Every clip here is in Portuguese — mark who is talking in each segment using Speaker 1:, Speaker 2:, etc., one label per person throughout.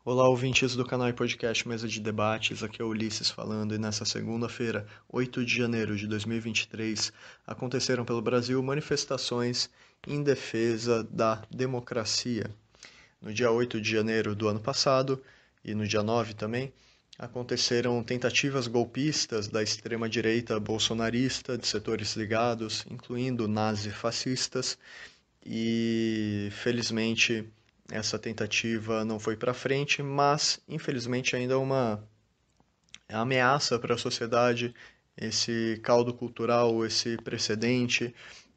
Speaker 1: Olá, ouvintes do canal e podcast Mesa de Debates, aqui é o Ulisses falando e nessa segunda-feira, 8 de janeiro de 2023, aconteceram pelo Brasil manifestações em defesa da democracia. No dia 8 de janeiro do ano passado e no dia 9 também, aconteceram tentativas golpistas da extrema-direita bolsonarista, de setores ligados, incluindo nazifascistas, e felizmente essa tentativa não foi para frente, mas infelizmente ainda é uma ameaça para a sociedade, esse caldo cultural, esse precedente,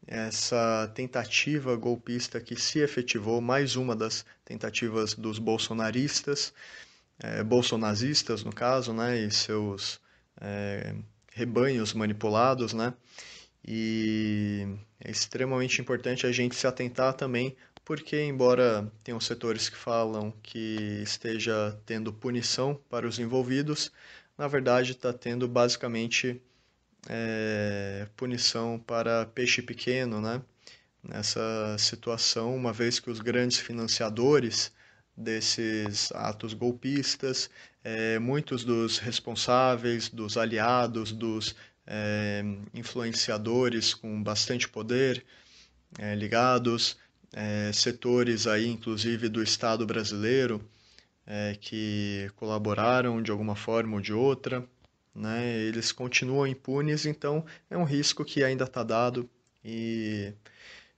Speaker 1: essa tentativa golpista que se efetivou, mais uma das tentativas dos bolsonaristas, bolsonazistas no caso, né, e seus rebanhos manipulados, né, e é extremamente importante a gente se atentar também, porque embora tenham setores que falam que esteja tendo punição para os envolvidos, na verdade está tendo basicamente punição para peixe pequeno, né? Nessa situação, uma vez que os grandes financiadores desses atos golpistas, muitos dos responsáveis, dos aliados, dos influenciadores com bastante poder ligados, setores aí, inclusive do Estado brasileiro, que colaboraram de alguma forma ou de outra, né? Eles continuam impunes, então é um risco que ainda está dado e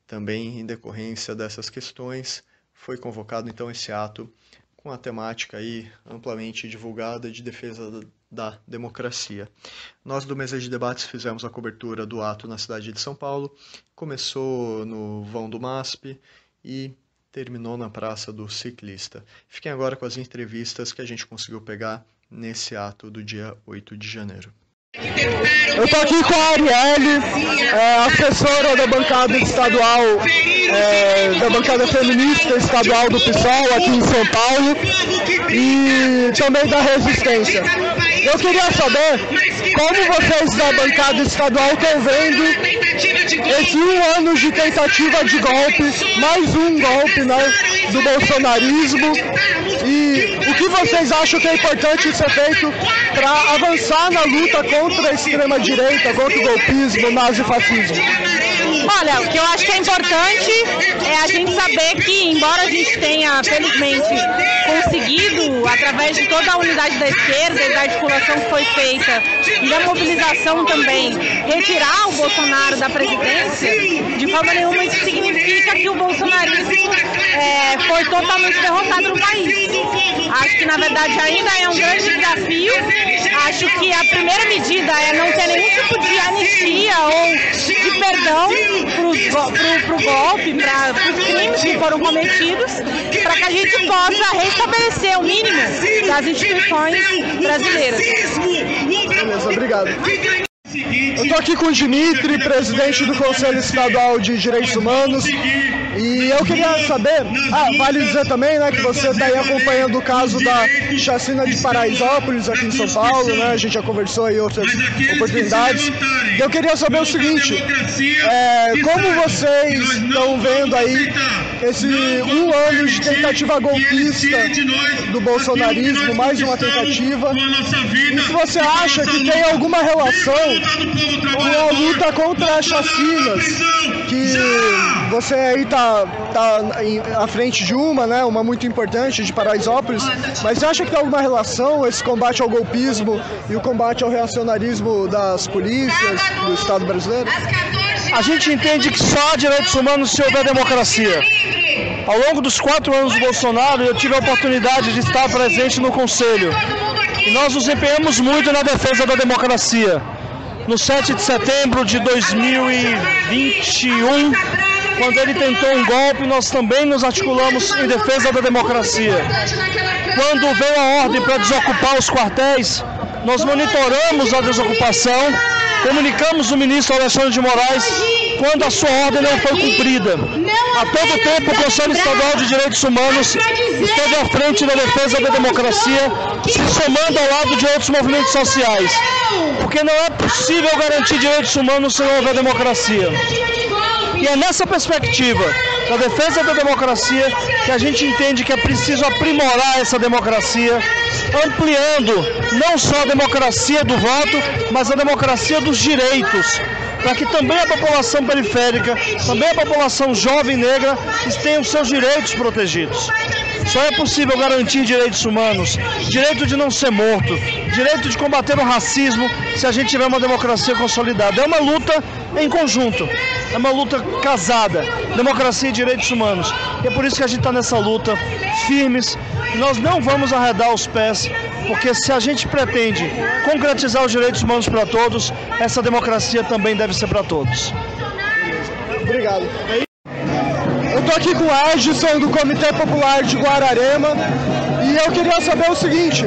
Speaker 1: também em decorrência dessas questões foi convocado então esse ato com a temática aí amplamente divulgada de defesa da democracia. Nós do Mesa de Debates fizemos a cobertura do ato na cidade de São Paulo, começou no vão do MASP e terminou na Praça do Ciclista. Fiquem agora com as entrevistas que a gente conseguiu pegar nesse ato do dia 8 de janeiro.
Speaker 2: Eu estou aqui com a Arielle, assessora da bancada estadual, da bancada feminista estadual do PSOL aqui em São Paulo e também da Resistência. Eu queria saber como vocês da bancada estadual estão vendo esse 1 ano de tentativa de golpe, mais um golpe, né, do bolsonarismo, e o que vocês acham que é importante ser feito para avançar na luta contra a extrema-direita, contra o golpismo, o nazifascismo?
Speaker 3: Olha, o que eu acho que é importante é a gente saber que, embora a gente tenha, felizmente, conseguido, através de toda a unidade da esquerda e da articulação que foi feita, e da mobilização também, retirar o Bolsonaro da presidência, de forma nenhuma isso significa que o bolsonarismo foi totalmente derrotado no país. Acho que, na verdade, ainda é um grande desafio. Acho que a primeira medida é não ter nenhum tipo de anistia ou de perdão para o golpe, para os crimes que foram cometidos, para que a gente possa restabelecer o mínimo das instituições brasileiras.
Speaker 2: Beleza, obrigado. Eu estou aqui com o Dimitri, presidente do Conselho Estadual de Direitos Humanos, e eu queria saber, vale dizer também, né, que você está aí acompanhando o caso da chacina de Paraisópolis aqui em São Paulo, né, a gente já conversou aí em outras oportunidades. Eu queria saber o seguinte, como vocês estão vendo aí esse 1 ano de tentativa golpista do bolsonarismo, mais uma tentativa, e se você acha que tem alguma relação com a luta contra as chacinas, que você aí tá à frente de uma, né, uma muito importante de Paraisópolis, mas você acha que tem alguma relação esse combate ao golpismo e o combate ao reacionarismo das polícias do Estado brasileiro?
Speaker 4: A gente entende que só há direitos humanos se houver democracia. Ao longo dos 4 anos do Bolsonaro, eu tive a oportunidade de estar presente no Conselho. E nós nos empenhamos muito na defesa da democracia. No 7 de setembro de 2021, quando ele tentou um golpe, nós também nos articulamos em defesa da democracia. Quando veio a ordem para desocupar os quartéis, nós monitoramos a desocupação, comunicamos o ministro Alexandre de Moraes quando a sua ordem não foi cumprida. A todo tempo, o Conselho Estadual de Direitos Humanos esteve à frente da defesa da democracia, se somando ao lado de outros movimentos sociais. Porque não é possível garantir direitos humanos sem houver democracia. E é nessa perspectiva da defesa da democracia que a gente entende que é preciso aprimorar essa democracia, ampliando não só a democracia do voto, mas a democracia dos direitos, para que também a população periférica, também a população jovem negra tenham seus direitos protegidos. Só é possível garantir direitos humanos, direito de não ser morto, direito de combater o racismo, se a gente tiver uma democracia consolidada. É uma luta em conjunto, é uma luta casada, democracia e direitos humanos. E é por isso que a gente está nessa luta, firmes, e nós não vamos arredar os pés, porque se a gente pretende concretizar os direitos humanos para todos, essa democracia também deve ser para todos.
Speaker 2: Obrigado. Eu estou aqui com o Edson, do Comitê Popular de Guararema, e eu queria saber o seguinte: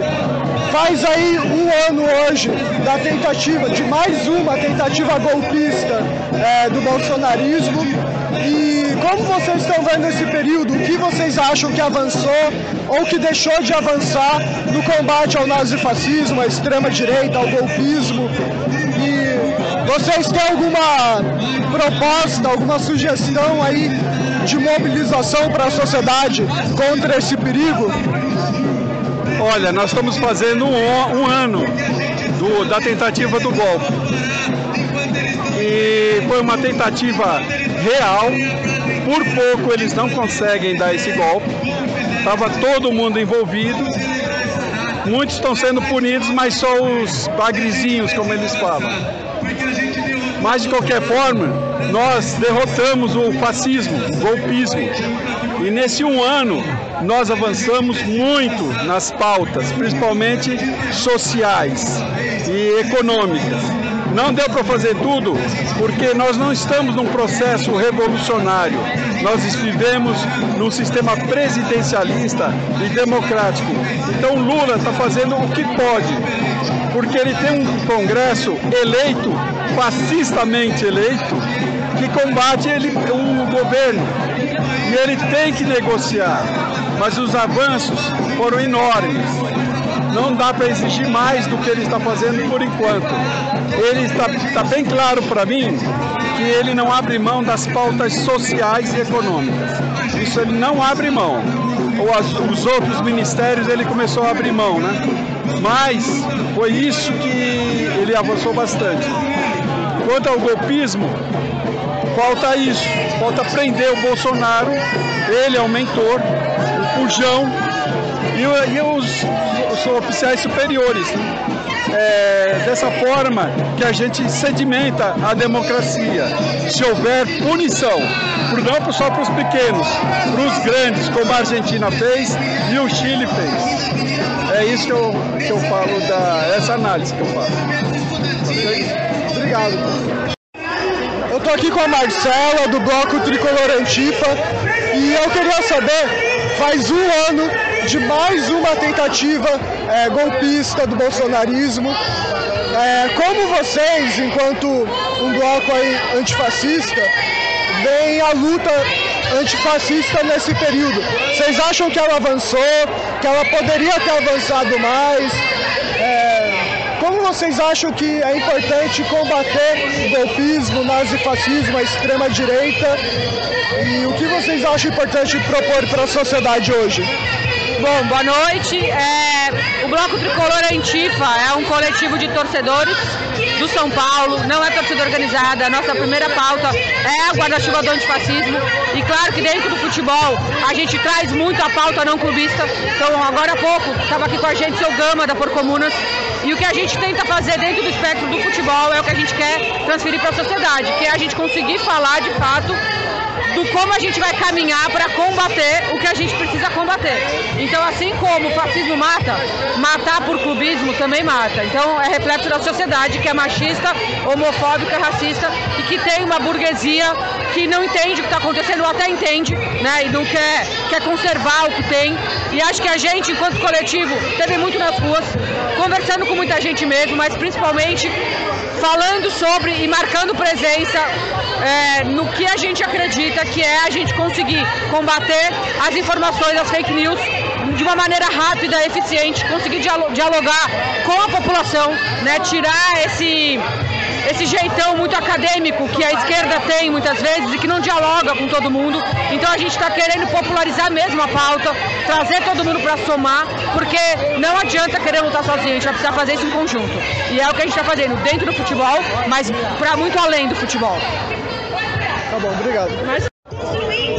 Speaker 2: faz aí um ano hoje da tentativa, de mais uma tentativa golpista do bolsonarismo, e como vocês estão vendo esse período? O que vocês acham que avançou ou que deixou de avançar no combate ao nazifascismo, à extrema-direita, ao golpismo? E vocês têm alguma proposta, alguma sugestão aí de mobilização para a sociedade contra esse perigo?
Speaker 5: Olha, nós estamos fazendo um ano da tentativa do golpe. E foi uma tentativa real. Por pouco eles não conseguem dar esse golpe. Estava todo mundo envolvido. Muitos estão sendo punidos, mas só os bagrezinhos, como eles falam. Mas, de qualquer forma, nós derrotamos o fascismo, o golpismo. E nesse um ano, nós avançamos muito nas pautas, principalmente sociais e econômicas. Não deu para fazer tudo, porque nós não estamos num processo revolucionário. Nós vivemos num sistema presidencialista e democrático. Então Lula está fazendo o que pode, porque ele tem um Congresso eleito, fascistamente eleito, que combate o governo. E ele tem que negociar, mas os avanços foram enormes. Não dá para exigir mais do que ele está fazendo por enquanto. Ele está bem claro para mim que ele não abre mão das pautas sociais e econômicas. Isso ele não abre mão. Os outros ministérios ele começou a abrir mão, né? Mas foi isso que ele avançou bastante. Quanto ao golpismo, falta isso. Falta prender o Bolsonaro. Ele é o mentor, o pujão e os oficiais superiores, né? Dessa forma que a gente sedimenta a democracia. Se houver punição, não só para os pequenos, para os grandes, como a Argentina fez e o Chile fez. É isso que eu falo, essa análise que eu faço.
Speaker 2: Obrigado. Eu estou aqui com a Marcela, do Bloco Tricolor Antifa, e eu queria saber, faz um ano de mais uma tentativa golpista do bolsonarismo. Como vocês, enquanto um bloco aí antifascista, veem a luta antifascista nesse período? Vocês acham que ela avançou, que ela poderia ter avançado mais? Como vocês acham que é importante combater o golpismo, o nazifascismo, a extrema-direita? E o que vocês acham importante propor para a sociedade hoje?
Speaker 3: Bom, boa noite. O Bloco Tricolor Antifa é um coletivo de torcedores do São Paulo, não é torcida organizada. A nossa primeira pauta é a guarda-chuva do antifascismo. E claro que dentro do futebol a gente traz muito a pauta não clubista. Então, agora há pouco, estava aqui com a gente o seu Gama, da Porcomunas. E o que a gente tenta fazer dentro do espectro do futebol é o que a gente quer transferir para a sociedade, que é a gente conseguir falar de fato do como a gente vai caminhar para combater o que a gente precisa combater. Então, assim como o fascismo mata, matar por clubismo também mata. Então, é reflexo da sociedade que é machista, homofóbica, racista e que tem uma burguesia que não entende o que está acontecendo, ou até entende, né, e não quer conservar o que tem. E acho que a gente, enquanto coletivo, esteve muito nas ruas, conversando com muita gente mesmo, mas principalmente falando sobre e marcando presença no que a gente acredita que é a gente conseguir combater as informações, as fake news, de uma maneira rápida, eficiente, conseguir dialogar com a população, né, tirar esse jeitão muito acadêmico que a esquerda tem muitas vezes e que não dialoga com todo mundo. Então a gente está querendo popularizar mesmo a pauta, trazer todo mundo para somar, porque não adianta querer lutar sozinho, a gente vai precisar fazer isso em conjunto. E é o que a gente está fazendo dentro do futebol, mas para muito além do futebol.
Speaker 2: Tá bom, obrigado.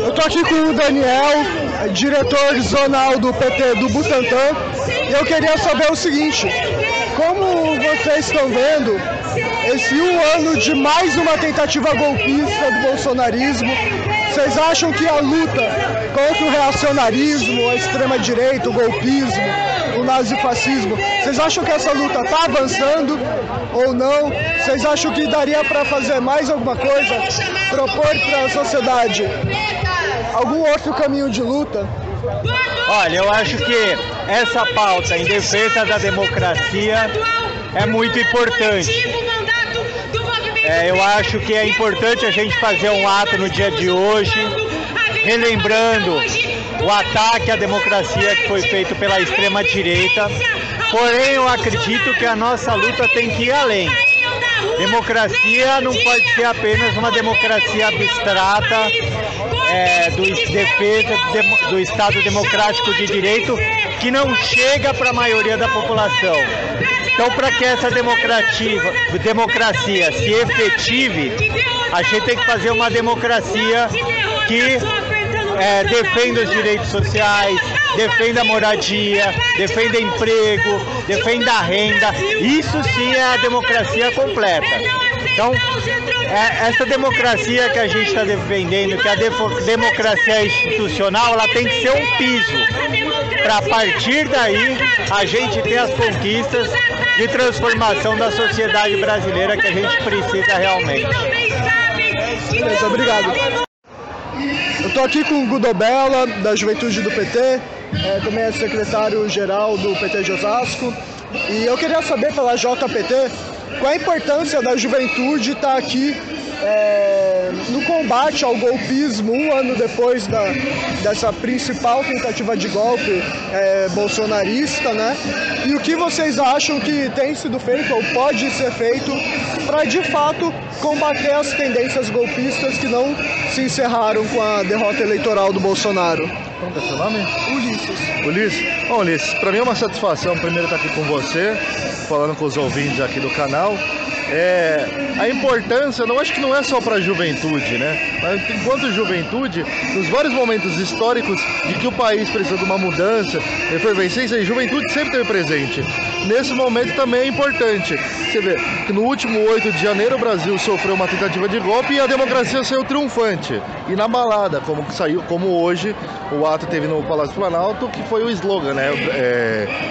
Speaker 2: Eu tô aqui com o Daniel, diretor zonal do PT do Butantã, e eu queria saber o seguinte: como vocês estão vendo esse ano de mais uma tentativa golpista do bolsonarismo? Vocês acham que a luta contra o reacionarismo, a extrema-direita, o golpismo, o nazifascismo, vocês acham que essa luta está avançando ou não? Vocês acham que daria para fazer mais alguma coisa? Propor para a sociedade algum outro caminho de luta?
Speaker 6: Olha, eu acho que essa pauta em defesa da democracia é muito importante. Eu acho que é importante a gente fazer um ato no dia de hoje, relembrando o ataque à democracia que foi feito pela extrema-direita. Porém, eu acredito que a nossa luta tem que ir além. Democracia não pode ser apenas uma democracia abstrata, defesa do Estado democrático de direito, que não chega para a maioria da população. Então, para que essa democracia se efetive, a gente tem que fazer uma democracia que defenda os direitos sociais, defenda a moradia, defenda emprego, defenda a renda. Isso sim é a democracia completa. Então, essa democracia que a gente está defendendo, que é a democracia institucional, ela tem que ser um piso, para a partir daí a gente ter as conquistas de transformação da sociedade brasileira que a gente precisa realmente.
Speaker 2: Beleza, obrigado. Eu estou aqui com o Gudobella, da Juventude do PT, também é secretário-geral do PT de Osasco, e eu queria saber pela JPT qual a importância da juventude estar aqui no combate ao golpismo, um ano depois dessa principal tentativa de golpe bolsonarista, né? E o que vocês acham que tem sido feito ou pode ser feito para, de fato, combater as tendências golpistas que não se encerraram com a derrota eleitoral do Bolsonaro?
Speaker 7: Como é seu nome?
Speaker 2: Ulisses.
Speaker 7: Ulisses? Bom, Ulisses, para mim é uma satisfação primeiro estar aqui com você, falando com os ouvintes aqui do canal. A importância, eu acho que não é só para a juventude, né? Mas enquanto juventude, nos vários momentos históricos de que o país precisa de uma mudança, efervescência, a juventude sempre esteve presente. Nesse momento também é importante. Você vê que no último 8 de janeiro o Brasil sofreu uma tentativa de golpe e a democracia saiu triunfante. E na balada, como hoje o ato teve no Palácio Planalto, que foi o slogan, né?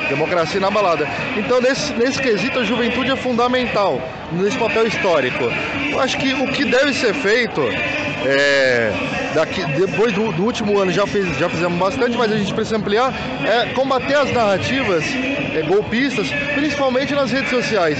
Speaker 7: Democracia na balada. Então nesse quesito a juventude é fundamental nesse papel histórico. Eu acho que o que deve ser feito, depois do último ano já fizemos bastante, mas a gente precisa ampliar, combater as narrativas golpistas, principalmente nas redes sociais.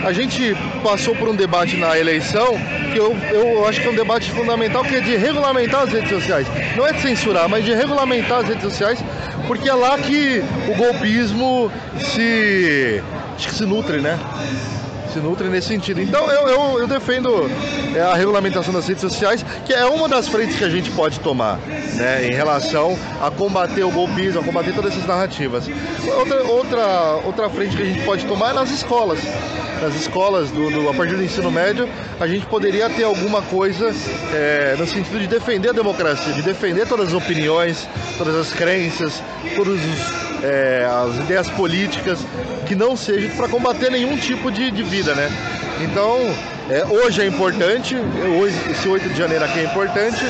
Speaker 7: A gente passou por um debate na eleição que eu acho que é um debate fundamental, que é de regulamentar as redes sociais. Não é de censurar, mas de regulamentar as redes sociais, porque é lá que o golpismo se nutre, né? Se nutre nesse sentido. Então eu defendo a regulamentação das redes sociais, que é uma das frentes que a gente pode tomar, né, em relação a combater o golpismo, a combater todas essas narrativas. Outra frente que a gente pode tomar é nas escolas. Nas escolas, a partir do ensino médio, a gente poderia ter alguma coisa no sentido de defender a democracia, de defender todas as opiniões, todas as crenças, todas as ideias políticas, que não sejam para combater nenhum tipo de vida, né? Então, hoje é importante, esse 8 de janeiro aqui é importante,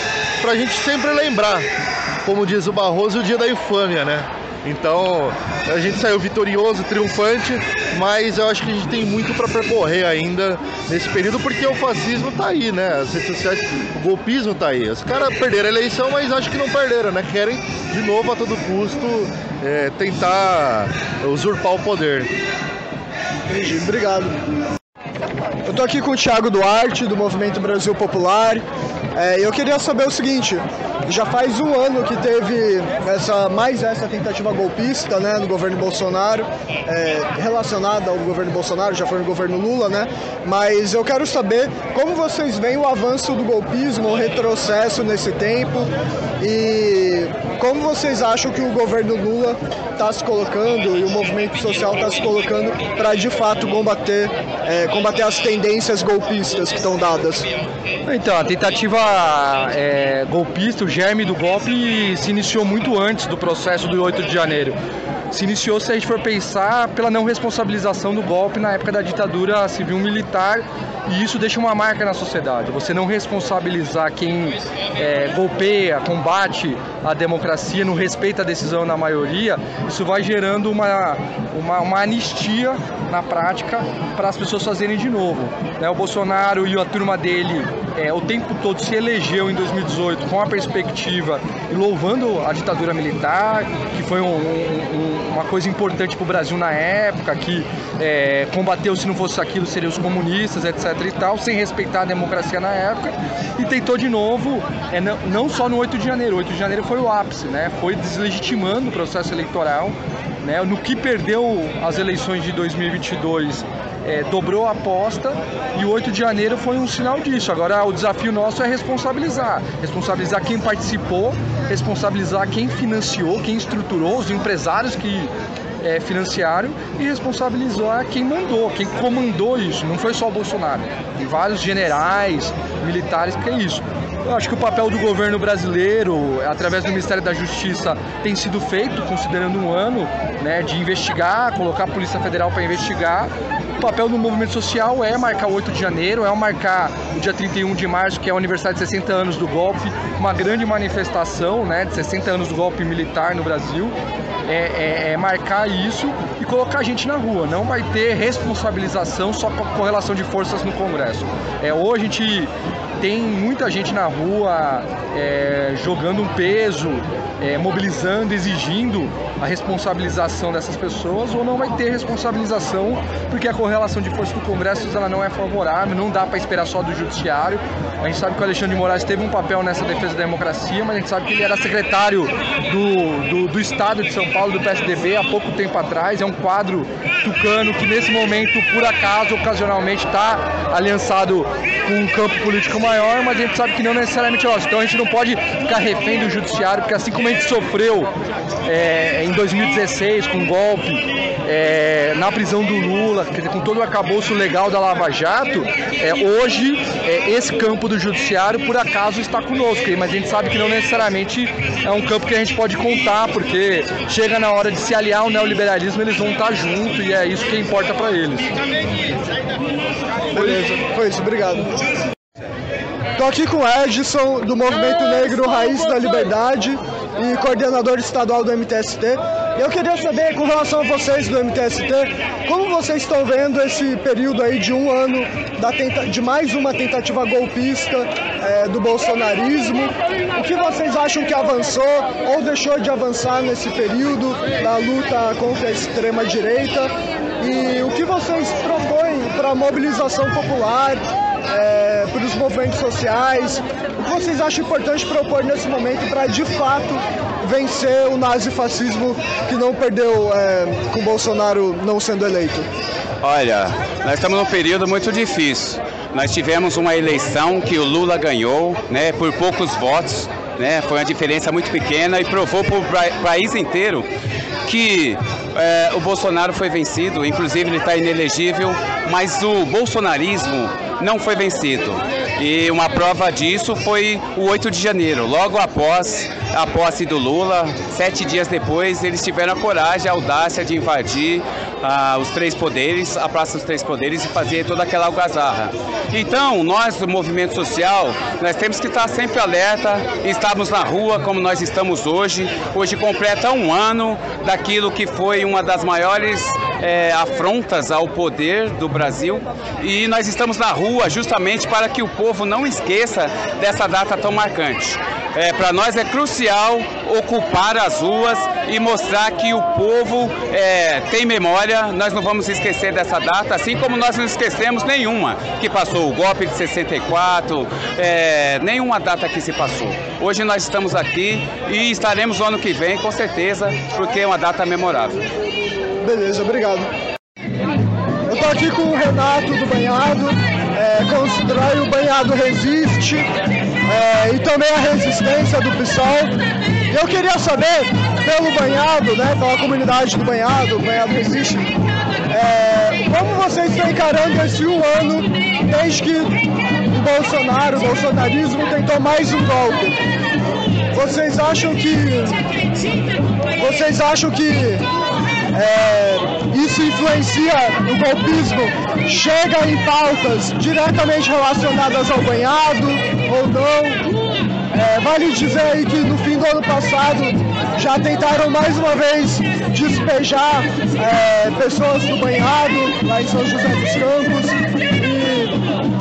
Speaker 7: para a gente sempre lembrar, como diz o Barroso, o dia da infâmia, né? Então, a gente saiu vitorioso, triunfante, mas eu acho que a gente tem muito para percorrer ainda nesse período, porque o fascismo tá aí, né? As redes sociais, o golpismo tá aí. Os caras perderam a eleição, mas acho que não perderam, né? Querem, de novo, a todo custo, tentar usurpar o poder.
Speaker 2: Entendi, obrigado. Eu estou aqui com o Thiago Duarte, do Movimento Brasil Popular. Eu queria saber o seguinte, já faz um ano que teve essa tentativa golpista, né, no governo Bolsonaro, relacionada ao governo Bolsonaro, já foi no governo Lula, né? Mas eu quero saber como vocês veem o avanço do golpismo, o retrocesso nesse tempo, e como vocês acham que o governo Lula está se colocando e o movimento social está se colocando para de fato combater as tendências golpistas que estão dadas.
Speaker 8: Então, a tentativa golpista, o germe do golpe, se iniciou muito antes do processo do 8 de janeiro. Se iniciou, se a gente for pensar, pela não responsabilização do golpe na época da ditadura civil-militar, e isso deixa uma marca na sociedade. Você não responsabilizar quem golpeia, combate a democracia, não respeita a decisão na maioria, isso vai gerando uma anistia na prática para as pessoas fazerem de novo. O Bolsonaro e a turma dele o tempo todo se elegeu em 2018 com a perspectiva e louvando a ditadura militar, que foi uma coisa importante para o Brasil na época, que combateu, se não fosse aquilo, seriam os comunistas, etc. e tal, sem respeitar a democracia na época, e tentou de novo, não só no 8 de janeiro, 8 de janeiro foi o ápice, né? Foi deslegitimando o processo eleitoral, né? No que perdeu as eleições de 2022, dobrou a aposta, e o 8 de janeiro foi um sinal disso. Agora o desafio nosso é responsabilizar quem participou, responsabilizar quem financiou, quem estruturou, os empresários que financiaram, e responsabilizar quem mandou, quem comandou isso. Não foi só o Bolsonaro, tem vários generais, militares, que é isso. Eu acho que o papel do governo brasileiro, através do Ministério da Justiça, tem sido feito, considerando um ano, né, de investigar, colocar a Polícia Federal para investigar. O papel do movimento social é marcar o 8 de janeiro, é marcar o dia 31 de março, que é o aniversário de 60 anos do golpe, uma grande manifestação, né, de 60 anos do golpe militar no Brasil. Marcar isso e colocar a gente na rua. Não vai ter responsabilização só com a correlação de forças no Congresso. Hoje a gente tem muita gente na rua jogando um peso, mobilizando, exigindo a responsabilização dessas pessoas, ou não vai ter responsabilização porque a correlação de forças do Congresso ela não é favorável, não dá para esperar só do Judiciário. A gente sabe que o Alexandre de Moraes teve um papel nessa defesa da democracia, mas a gente sabe que ele era secretário do Estado de São Paulo, do PSDB, há pouco tempo atrás. É um quadro tucano que nesse momento, por acaso, ocasionalmente está aliançado com um campo político maior, mas a gente sabe que não necessariamente é nosso. Então a gente não pode ficar refém do Judiciário, porque assim como a gente sofreu em 2016 com o golpe, na prisão do Lula, com todo o arcabouço legal da Lava Jato, hoje esse campo do Judiciário por acaso está conosco, mas a gente sabe que não necessariamente é um campo que a gente pode contar, porque chega na hora de se aliar ao neoliberalismo, eles vão estar junto, e é isso que importa para eles.
Speaker 2: Beleza, foi isso, obrigado. Estou aqui com o Edson, do Movimento Negro Raiz da Liberdade e coordenador estadual do MTST. Eu queria saber, com relação a vocês do MTST, como vocês estão vendo esse período aí de um ano de mais uma tentativa golpista do bolsonarismo. O que vocês acham que avançou ou deixou de avançar nesse período da luta contra a extrema-direita? E o que vocês propõem para a mobilização popular, para os movimentos sociais? O que vocês acham importante propor nesse momento para, de fato, vencer o nazifascismo que não perdeu com Bolsonaro não sendo eleito?
Speaker 9: Olha, nós estamos num período muito difícil. Nós tivemos uma eleição que o Lula ganhou, né, por poucos votos, né, foi uma diferença muito pequena, e provou para o país inteiro que o Bolsonaro foi vencido. Inclusive ele está inelegível, mas o bolsonarismo não foi vencido. E uma prova disso foi o 8 de janeiro, logo após a posse do Lula. 7 dias depois, eles tiveram a coragem, a audácia de invadir os três poderes, a Praça dos Três Poderes, e fazer toda aquela algazarra. Então, nós do movimento social, nós temos que estar sempre alerta, estarmos na rua como nós estamos hoje. Hoje completa um ano daquilo que foi uma das maiores afrontas ao poder do Brasil, e nós estamos na rua justamente para que o povo não esqueça dessa data tão marcante. Para nós é crucial ocupar as ruas e mostrar que o povo tem memória. Nós não vamos esquecer dessa data, assim como nós não esquecemos nenhuma que passou, o golpe de 64, nenhuma data que se passou. Hoje nós estamos aqui e estaremos no ano que vem, com certeza, porque é uma data memorável.
Speaker 2: Beleza, obrigado. Eu estou aqui com o Renato do Banhado, constrói o Banhado Resiste e também a resistência do PSOL. E eu queria saber, pelo Banhado, né, pela comunidade do Banhado, o Banhado Resiste, como vocês estão encarando esse um ano desde que o bolsonarismo tentou mais um golpe? Vocês acham que isso influencia o golpismo? Chega em pautas diretamente relacionadas ao Banhado ou não? Vale dizer aí que no fim do ano passado já tentaram mais uma vez despejar pessoas do Banhado lá em São José dos Campos.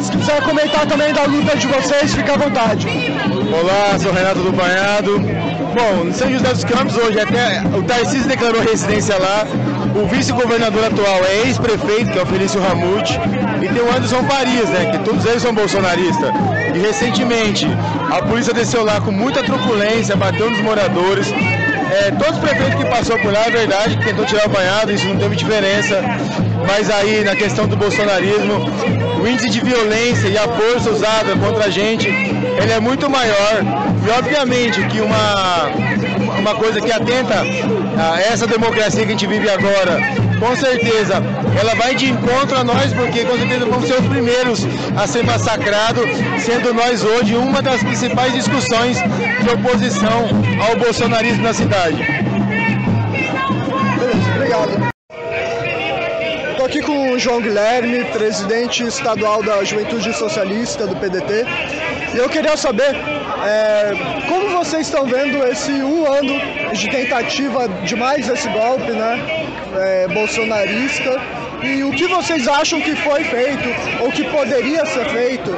Speaker 2: E se quiser comentar também da luta de vocês, fica à vontade.
Speaker 10: Olá, sou o Renato do Banhado. Bom, em São José dos Campos hoje até o Tarcísio declarou residência lá. O vice-governador atual é ex-prefeito, que é o Felício Ramute, e tem o Anderson Farias, né, que todos eles são bolsonaristas. E recentemente a polícia desceu lá com muita truculência, bateu nos moradores. Todos os prefeitos que passou por lá, é verdade, que tentou tirar o Banhado, isso não teve diferença. Mas aí na questão do bolsonarismo, o índice de violência e a força usada contra a gente, ele é muito maior. E obviamente que uma coisa que atenta a essa democracia que a gente vive agora, com certeza, ela vai de encontro a nós, porque com certeza vamos ser os primeiros a ser massacrados, sendo nós hoje uma das principais discussões de oposição ao bolsonarismo na cidade.
Speaker 2: Beleza, obrigado. Estou aqui com o João Guilherme, presidente estadual da Juventude Socialista do PDT, e eu queria saber como vocês estão vendo esse um ano de tentativa de mais esse golpe, né, bolsonarista, e o que vocês acham que foi feito ou que poderia ser feito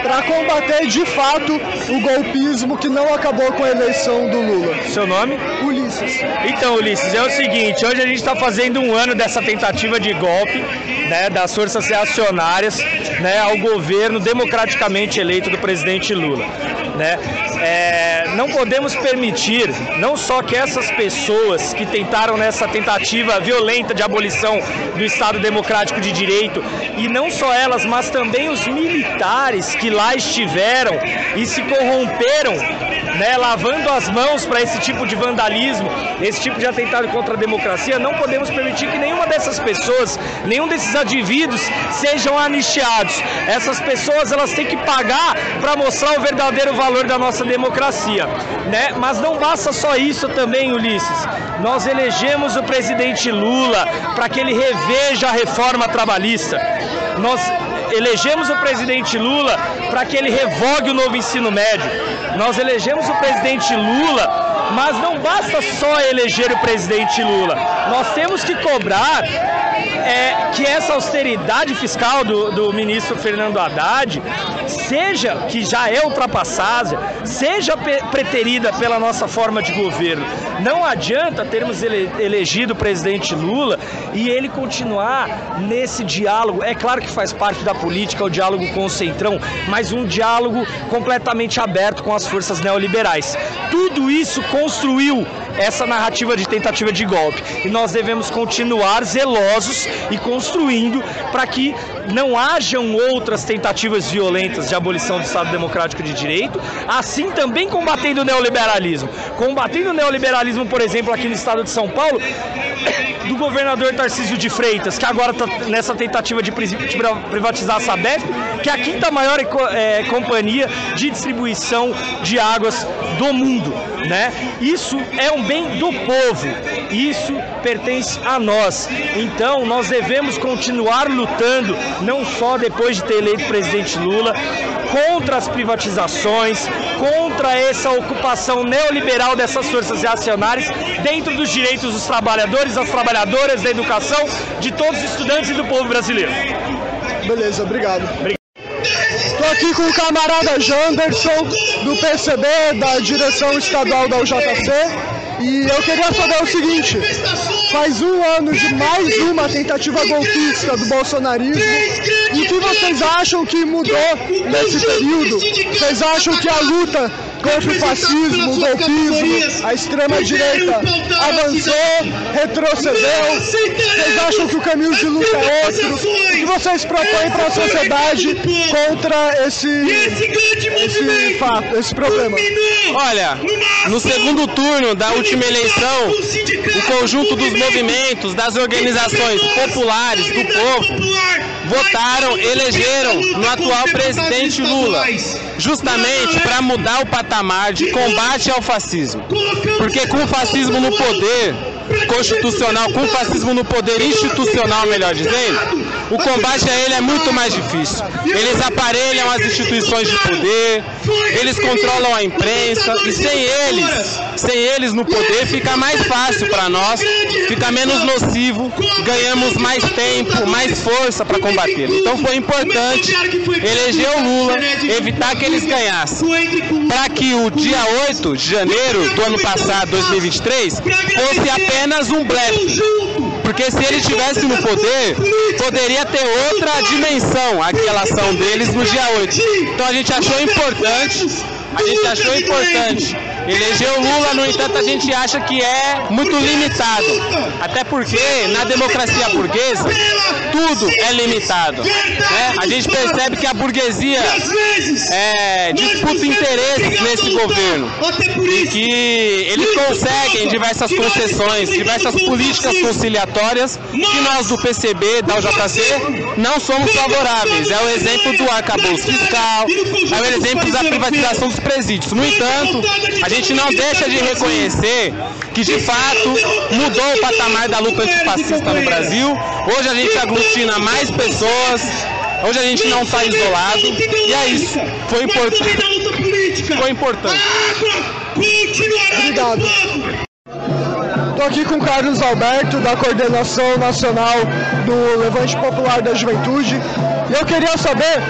Speaker 2: para combater de fato o golpismo que não acabou com a eleição do Lula.
Speaker 11: Seu nome?
Speaker 2: Ulisses.
Speaker 11: Então, Ulisses, é o seguinte, hoje a gente está fazendo um ano dessa tentativa de golpe, né, das forças reacionárias, né, ao governo democraticamente eleito do presidente Lula, né? Não podemos permitir, não só que essas pessoas que tentaram nessa tentativa violenta de abolição do Estado Democrático de Direito, e não só elas, mas também os militares que lá estiveram e se corromperam, né, lavando as mãos para esse tipo de vandalismo, esse tipo de atentado contra a democracia, não podemos permitir que nenhuma dessas pessoas, nenhum desses indivíduos sejam anistiados. Essas pessoas, elas têm que pagar para mostrar o verdadeiro valor da nossa democracia, né? Mas não basta só isso também, Ulisses. Nós elegemos o presidente Lula para que ele reveja a reforma trabalhista. Nós elegemos o presidente Lula para que ele revogue o novo ensino médio. Nós elegemos o presidente Lula, mas não basta só eleger o presidente Lula. Nós temos que cobrar que essa austeridade fiscal do ministro Fernando Haddad, seja, que já é ultrapassada, seja preterida pela nossa forma de governo. Não adianta termos elegido o presidente Lula e ele continuar nesse diálogo. É claro que faz parte da política o diálogo com o Centrão, mas um diálogo completamente aberto com as forças neoliberais. Tudo isso construiu essa narrativa de tentativa de golpe. E nós devemos continuar zelosos e construindo para que não hajam outras tentativas violentas de abolição do Estado Democrático de Direito, assim também combatendo o neoliberalismo. Combatendo o neoliberalismo, por exemplo, aqui no estado de São Paulo, do governador Tarcísio de Freitas, que agora está nessa tentativa de privatizar a Sabesp, que é a quinta maior companhia de distribuição de águas do mundo, né? Isso é um bem do povo, isso pertence a nós. Então nós devemos continuar lutando, não só depois de ter eleito o presidente Lula, contra as privatizações, contra essa ocupação neoliberal dessas forças reacionárias dentro dos direitos dos trabalhadores, das trabalhadoras, da educação, de todos os estudantes e do povo brasileiro.
Speaker 2: Beleza, obrigado. Estou aqui com o camarada Janderson, do PCB, da direção estadual da UJC, e eu queria saber o seguinte: faz um ano de mais uma tentativa golpista do bolsonarismo, e o que vocês acham que mudou nesse período? Vocês acham que a luta contra o fascismo, o golpismo, a extrema-direita avançou, retrocedeu? Vocês acham que o caminho de luta é outro? O que vocês propõem para a sociedade contra esse fato, esse problema?
Speaker 12: Olha, no segundo turno da última eleição, o conjunto dos movimentos, das organizações populares, do povo, votaram, elegeram no atual presidente Lula, justamente para mudar o patamar de combate ao fascismo. Porque com o fascismo no poder constitucional, com o fascismo no poder institucional, melhor dizendo, o combate a ele é muito mais difícil. Eles aparelham as instituições de poder, eles controlam a imprensa, e sem eles no poder fica mais fácil para nós, fica menos nocivo, ganhamos mais tempo, mais força para combater. Então foi importante eleger o Lula, evitar que eles ganhassem, para que o dia 8 de janeiro do ano passado, 2023, fosse apenas um blefe. Porque se ele estivesse no poder, poderia ter outra dimensão aquela ação deles no dia 8. Então a gente achou importante eleger o Lula. No entanto, a gente acha que é muito limitado. Até porque na democracia burguesa, tudo é limitado, né? A gente percebe que a burguesia disputa interesses nesse governo e que eles conseguem diversas concessões, diversas políticas conciliatórias que nós do PCB, da UJC, não somos favoráveis. É o exemplo do arcabouço fiscal, é o exemplo da privatização dos presídios. No entanto, a gente não deixa de reconhecer que de fato mudou o patamar da luta antifascista no Brasil. Hoje a gente aglutina mais pessoas, hoje a gente não está isolado, e é isso. Foi importante.
Speaker 2: Obrigado. Estou aqui com o Carlos Alberto, da Coordenação Nacional do Levante Popular da Juventude, e eu queria saber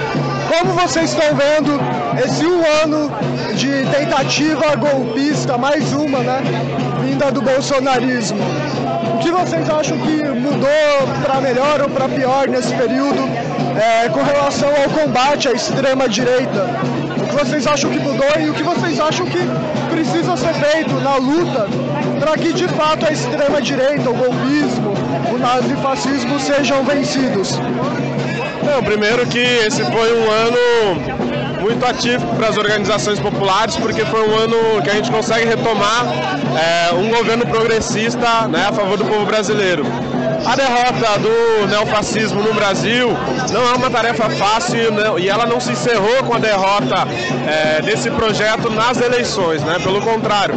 Speaker 2: como vocês estão vendo esse um ano de tentativa golpista, mais uma, né, vinda do bolsonarismo. O que vocês acham que mudou para melhor ou para pior nesse período com relação ao combate à extrema-direita? O que vocês acham que mudou e o que vocês acham que precisa ser feito na luta para que de fato a extrema-direita, o golpismo, o nazifascismo sejam vencidos?
Speaker 13: Primeiro que esse foi um ano muito ativo para as organizações populares, porque foi um ano que a gente consegue retomar um governo progressista, né, a favor do povo brasileiro. A derrota do neofascismo no Brasil não é uma tarefa fácil, né, e ela não se encerrou com a derrota desse projeto nas eleições, né? Pelo contrário,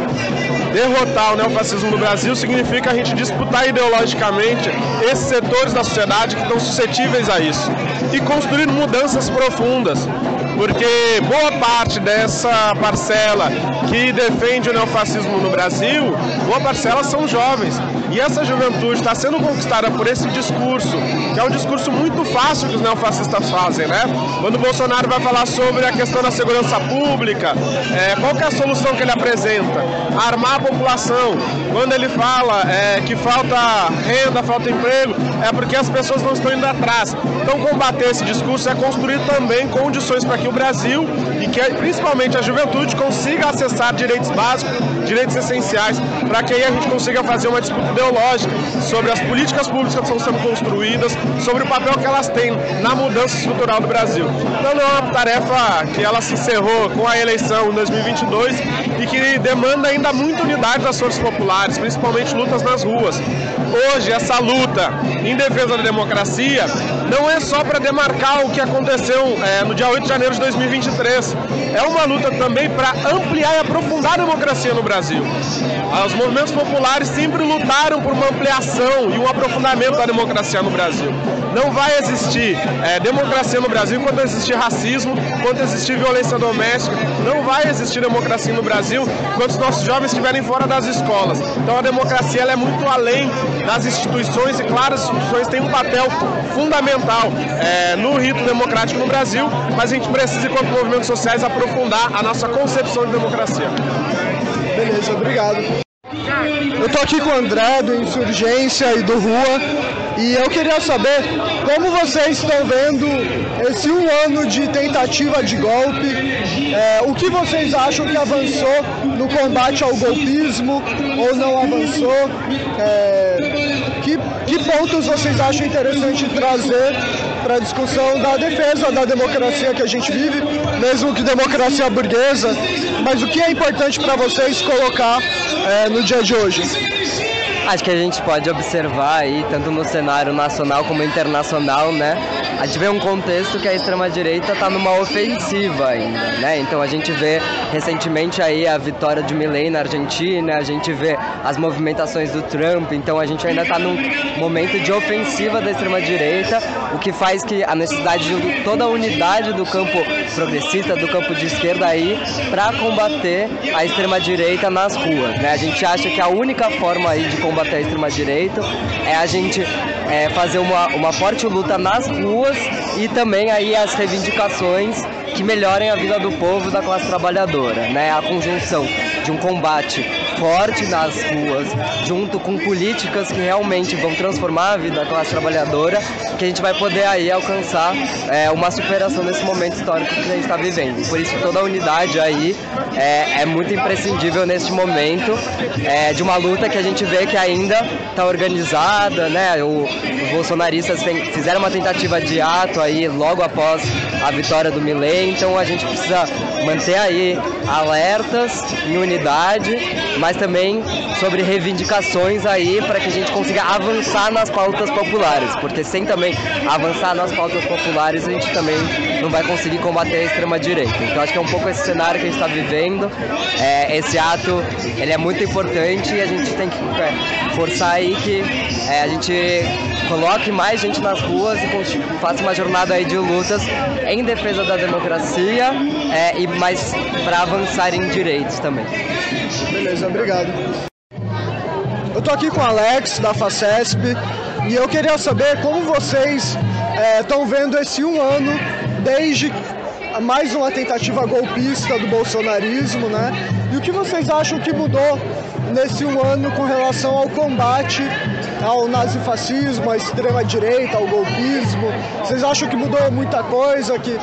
Speaker 13: derrotar o neofascismo no Brasil significa a gente disputar ideologicamente esses setores da sociedade que estão suscetíveis a isso e construir mudanças profundas. Porque boa parte dessa parcela que defende o neofascismo no Brasil, boa parcela são jovens. E essa juventude está sendo conquistada por esse discurso, que é um discurso muito fácil que os neofascistas fazem, né? Quando o Bolsonaro vai falar sobre a questão da segurança pública, qual que é a solução que ele apresenta? Armar a população. Quando ele fala que falta renda, falta emprego, é porque as pessoas não estão indo atrás. Então combater esse discurso é construir também condições para que o Brasil, e que principalmente a juventude, consiga acessar direitos básicos, direitos essenciais, para que aí a gente consiga fazer uma disputa ideológica sobre as políticas públicas que estão sendo construídas, sobre o papel que elas têm na mudança estrutural do Brasil. Então não é uma tarefa que ela se encerrou com a eleição em 2022 e que demanda ainda muita unidade das forças populares, principalmente lutas nas ruas. Hoje, essa luta em defesa da democracia não é só para demarcar o que aconteceu no dia 8 de janeiro de 2023. É uma luta também para ampliar e aprofundar a democracia no Brasil. Os movimentos populares sempre lutaram por uma ampliação e um aprofundamento da democracia no Brasil. Não vai existir democracia no Brasil enquanto existir racismo, enquanto existir violência doméstica. Não vai existir democracia no Brasil Brasil, enquanto os nossos jovens estiverem fora das escolas. Então a democracia ela é muito além das instituições, e claro, as instituições têm um papel fundamental no rito democrático no Brasil, mas a gente precisa, enquanto movimentos sociais, aprofundar a nossa concepção de democracia.
Speaker 2: Beleza, obrigado. Eu tô aqui com o André do Insurgência e do Rua, e eu queria saber como vocês estão vendo esse 1 ano de tentativa de golpe, o que vocês acham que avançou no combate ao golpismo ou não avançou, que pontos vocês acham interessante trazer para a discussão da defesa da democracia que a gente vive, mesmo que democracia burguesa, mas o que é importante para vocês colocar no dia de hoje?
Speaker 14: Acho que a gente pode observar aí, tanto no cenário nacional como internacional, né? A gente vê um contexto que a extrema-direita está numa ofensiva ainda, né? Então a gente vê recentemente aí a vitória de Milei na Argentina, a gente vê as movimentações do Trump, então a gente ainda está num momento de ofensiva da extrema-direita, o que faz que a necessidade de toda a unidade do campo progressista, do campo de esquerda aí, para combater a extrema-direita nas ruas, né? A gente acha que a única forma aí de combater a extrema-direita é a gente fazer uma forte luta nas ruas e também aí as reivindicações que melhorem a vida do povo e da classe trabalhadora, né? A conjunção de um combate forte nas ruas, junto com políticas que realmente vão transformar a vida da classe trabalhadora, que a gente vai poder aí alcançar uma superação desse momento histórico que a gente está vivendo. Por isso toda a unidade aí é muito imprescindível neste momento de uma luta que a gente vê que ainda está organizada, né? Os bolsonaristas fizeram uma tentativa de ato aí logo após a vitória do Milei, então a gente precisa manter aí alertas em unidade, mas também sobre reivindicações aí para que a gente consiga avançar nas pautas populares, porque sem também avançar nas pautas populares a gente também não vai conseguir combater a extrema-direita. Então acho que é um pouco esse cenário que a gente está vivendo. Esse ato ele é muito importante e a gente tem que forçar aí que a gente coloque mais gente nas ruas e faça uma jornada aí de lutas em defesa da democracia e mais para avançar em direitos também.
Speaker 2: Beleza, obrigado. Eu tô aqui com o Alex da FACESP e eu queria saber como vocês estão vendo esse 1 ano desde mais uma tentativa golpista do bolsonarismo, né? E o que vocês acham que mudou nesse 1 ano com relação ao combate ao nazifascismo, à extrema-direita, ao golpismo? Vocês acham que mudou muita coisa, que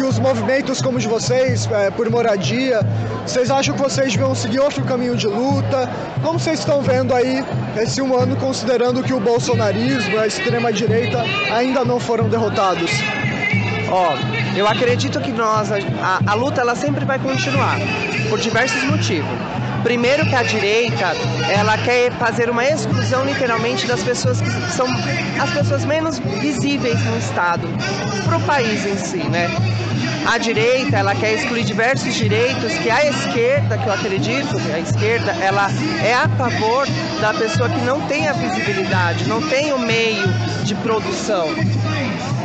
Speaker 2: os movimentos como os de vocês, por moradia, vocês acham que vocês vão seguir outro caminho de luta? Como vocês estão vendo aí esse 1 ano, considerando que o bolsonarismo e a extrema-direita ainda não foram derrotados?
Speaker 15: Eu acredito que a luta ela sempre vai continuar, por diversos motivos. Primeiro que a direita, ela quer fazer uma exclusão literalmente das pessoas que são as pessoas menos visíveis no Estado, para o país em si, né? A direita, ela quer excluir diversos direitos que a esquerda, que eu acredito que a esquerda, ela é a favor da pessoa que não tem a visibilidade, não tem o meio de produção.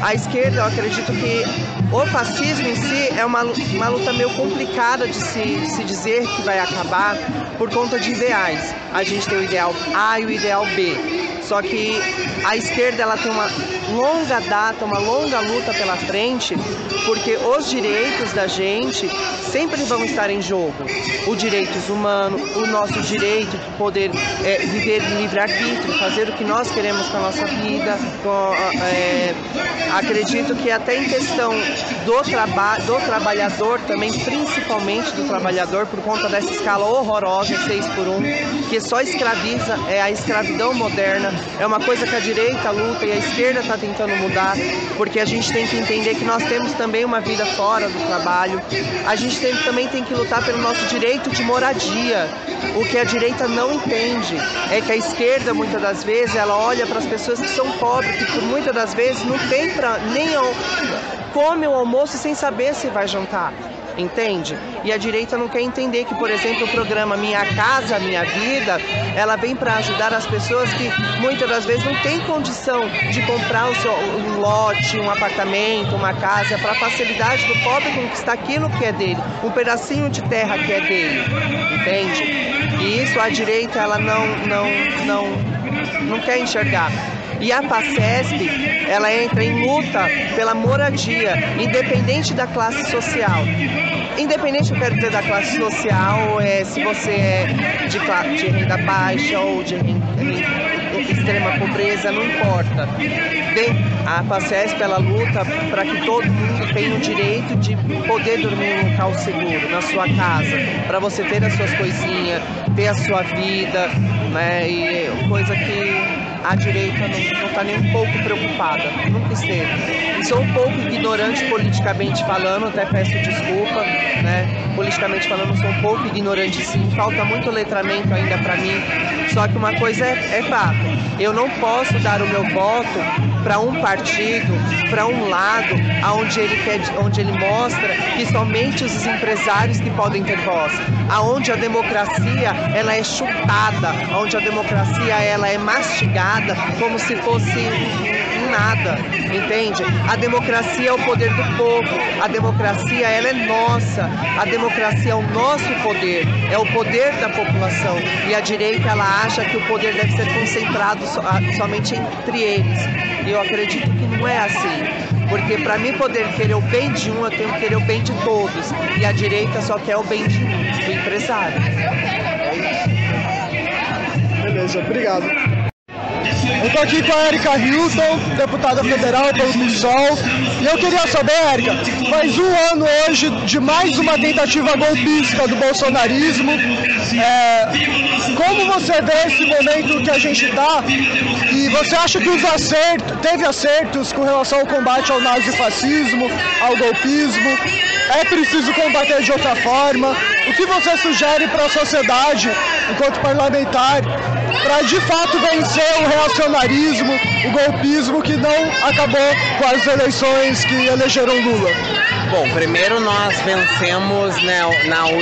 Speaker 15: A esquerda, eu acredito que o fascismo em si é uma luta meio complicada de se dizer que vai acabar por conta de ideais. A gente tem o ideal A e o ideal B. Só que a esquerda ela tem uma longa data, uma longa luta pela frente, porque os direitos da gente sempre vão estar em jogo. Os direitos humanos, o nosso direito de poder viver em livre-arbítrio, fazer o que nós queremos com a nossa vida. Acredito que até em questão do trabalhador também, principalmente do trabalhador, por conta dessa escala horrorosa, 6x1, que só escraviza, é a escravidão moderna. É uma coisa que a direita luta e a esquerda está tentando mudar, porque a gente tem que entender que nós temos também uma vida fora do trabalho. A gente também tem que lutar pelo nosso direito de moradia. O que a direita não entende é que a esquerda, muitas das vezes, ela olha para as pessoas que são pobres, que por muitas das vezes não tem nem come o almoço sem saber se vai jantar. entende? E a direita não quer entender que, por exemplo, o programa Minha Casa, Minha Vida, ela vem para ajudar as pessoas que muitas das vezes não têm condição de comprar um lote, um apartamento, uma casa, para a facilidade do pobre conquistar aquilo que é dele, um pedacinho de terra que é dele, entende? E isso a direita ela não quer enxergar. E a PACESP, ela entra em luta pela moradia, independente da classe social. Independente, eu quero dizer, da classe social, se você é de renda baixa ou de extrema pobreza, não importa. A PACESP, ela luta para que todo mundo tenha o direito de poder dormir em um local seguro, na sua casa, para você ter as suas coisinhas, ter a sua vida, né? E coisa que a direita não está nem um pouco preocupada, nunca esteve. E sou um pouco ignorante politicamente falando, até peço desculpa, né? Politicamente falando, sou um pouco ignorante sim, falta muito letramento ainda para mim, só que uma coisa é fato, eu não posso dar o meu voto para um partido, para um lado, onde ele mostra que somente os empresários que podem ter voz, aonde a democracia ela é chutada, onde a democracia ela é mastigada como se fosse nada, entende? A democracia é o poder do povo, a democracia ela é nossa, a democracia é o nosso poder, é o poder da população, e a direita ela acha que o poder deve ser concentrado somente entre eles, e eu acredito que não é assim, porque para mim poder querer o bem de um, eu tenho que querer o bem de todos, e a direita só quer o bem de um, do empresário.
Speaker 2: Beleza, obrigado. Eu estou aqui com a Érica Hilton, deputada federal pelo PSOL, e eu queria saber, Érica, faz um ano hoje de mais uma tentativa golpista do bolsonarismo. Como você vê esse momento que a gente está? E você acha que teve acertos com relação ao combate ao nazifascismo, ao golpismo? É preciso combater de outra forma? O que você sugere para a sociedade, enquanto parlamentar, para de fato vencer o reacionarismo, o golpismo que não acabou com as eleições que elegeram Lula?
Speaker 16: Bom, primeiro nós vencemos, né,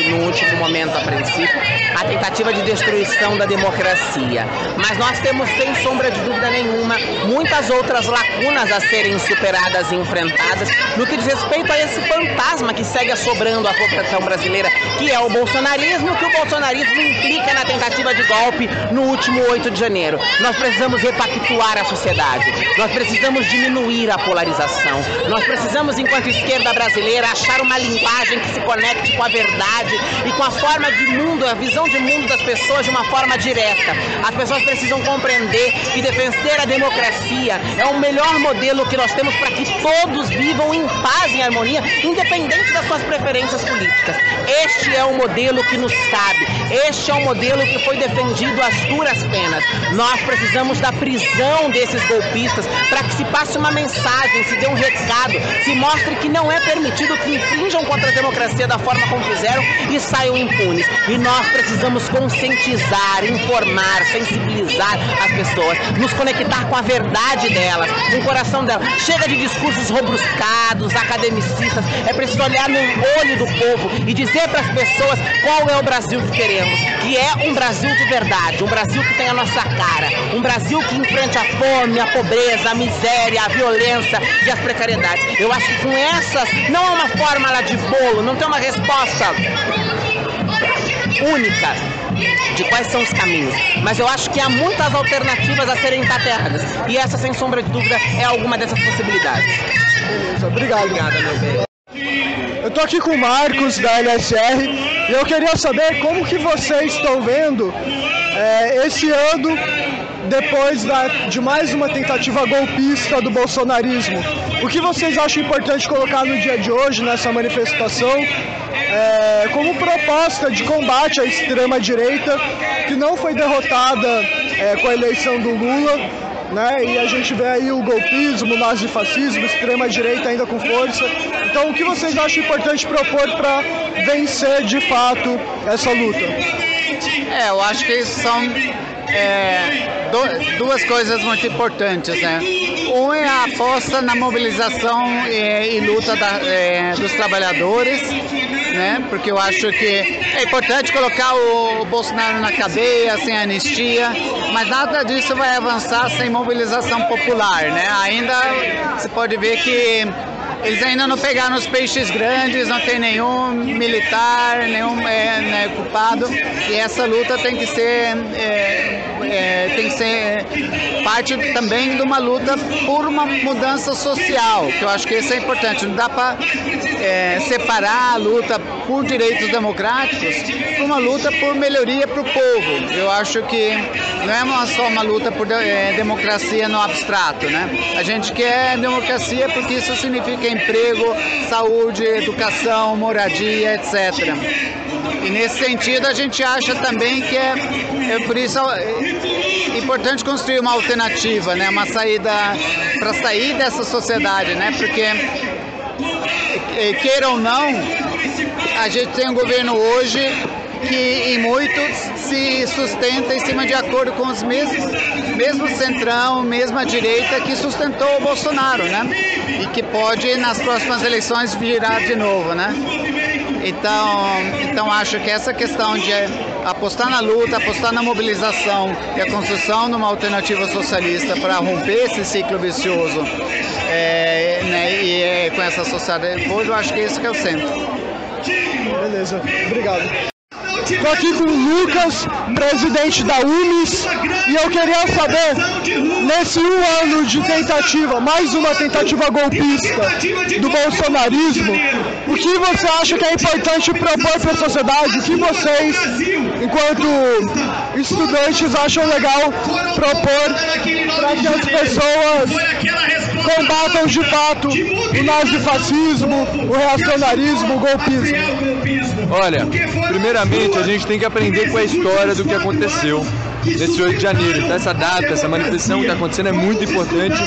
Speaker 16: no último momento, a princípio, a tentativa de destruição da democracia. Mas nós temos, sem sombra de dúvida nenhuma, muitas outras lacunas a serem superadas e enfrentadas no que diz respeito a esse fantasma que segue assobrando a população brasileira, que é o bolsonarismo, que o bolsonarismo implica na tentativa de golpe no último 8 de janeiro. Nós precisamos repactuar a sociedade, nós precisamos diminuir a polarização, nós precisamos, enquanto esquerda brasileira, achar uma linguagem que se conecte com a verdade e com a forma de mundo, a visão de mundo das pessoas de uma forma direta. As pessoas precisam compreender que defender a democracia é o melhor modelo que nós temos para que todos vivam em paz e em harmonia, independente das suas preferências políticas. Este é o modelo que nos cabe, este é o modelo que foi defendido às duras penas. Nós precisamos da prisão desses golpistas para que se passe uma mensagem, se dê um recado, se mostre que não é permitido que infringam contra a democracia da forma como fizeram e saiam impunes. E nós precisamos conscientizar, informar, sensibilizar as pessoas, nos conectar com a verdade delas, com o coração delas. Chega de discursos robruscados, academicistas, é preciso olhar no olho do povo e dizer para as pessoas qual é o Brasil que queremos, que é um Brasil de verdade, um Brasil que tem a nossa cara, um Brasil que enfrente a fome, a pobreza, a miséria, a violência e as precariedades. Eu acho que com essas, não é uma fórmula de bolo, não tem uma resposta única de quais são os caminhos, mas eu acho que há muitas alternativas a serem tateadas, e essa, sem sombra de dúvida, é alguma dessas possibilidades.
Speaker 2: Obrigado.
Speaker 16: Obrigada, meu bem.
Speaker 2: Eu tô aqui com o Marcos, da LSR, e eu queria saber como que vocês estão vendo esse ano, depois de mais uma tentativa golpista do bolsonarismo. O que vocês acham importante colocar no dia de hoje, nessa manifestação, como proposta de combate à extrema-direita, que não foi derrotada com a eleição do Lula, né? E a gente vê aí o golpismo, o nazifascismo, extrema-direita ainda com força. Então, o que vocês acham importante propor para vencer, de fato, essa luta?
Speaker 16: Eu acho que são
Speaker 17: duas coisas muito importantes, né? Um é a aposta na mobilização e luta dos trabalhadores, né? Porque eu acho que é importante colocar o Bolsonaro na cadeia, sem anistia, mas nada disso vai avançar sem mobilização popular, né? Ainda se pode ver que eles ainda não pegaram os peixes grandes, não tem nenhum militar, nenhum culpado, e essa luta tem que ser parte também de uma luta por uma mudança social, que eu acho que isso é importante. Não dá para separar a luta por direitos democráticos de uma luta por melhoria para o povo. Eu acho que não é só uma luta por democracia no abstrato, né? A gente quer democracia porque isso significa emprego, saúde, educação, moradia, etc. E nesse sentido a gente acha também que por isso é importante construir uma alternativa, né? Uma saída para sair dessa sociedade, né? Porque queira ou não, a gente tem um governo hoje que em muitos se sustenta em cima de acordo com os mesmo centrão, mesma direita que sustentou o Bolsonaro, né? E que pode nas próximas eleições virar de novo, né? Então acho que essa questão de apostar na luta, apostar na mobilização e a construção de uma alternativa socialista para romper esse ciclo vicioso e com essa sociedade hoje, eu acho que esse que é o centro.
Speaker 2: Beleza, obrigado. Estou aqui com o Lucas, presidente da UMES, e eu queria saber, nesse ano de tentativa, mais uma tentativa golpista do bolsonarismo, o que você acha que é importante propor para a sociedade? O que vocês, enquanto estudantes, acham legal propor para que as pessoas combatam de fato o nazifascismo, o reacionarismo, o golpismo?
Speaker 10: Olha, primeiramente a gente tem que aprender com a história do que aconteceu nesse 8 de janeiro. Então essa data, essa manifestação que está acontecendo é muito importante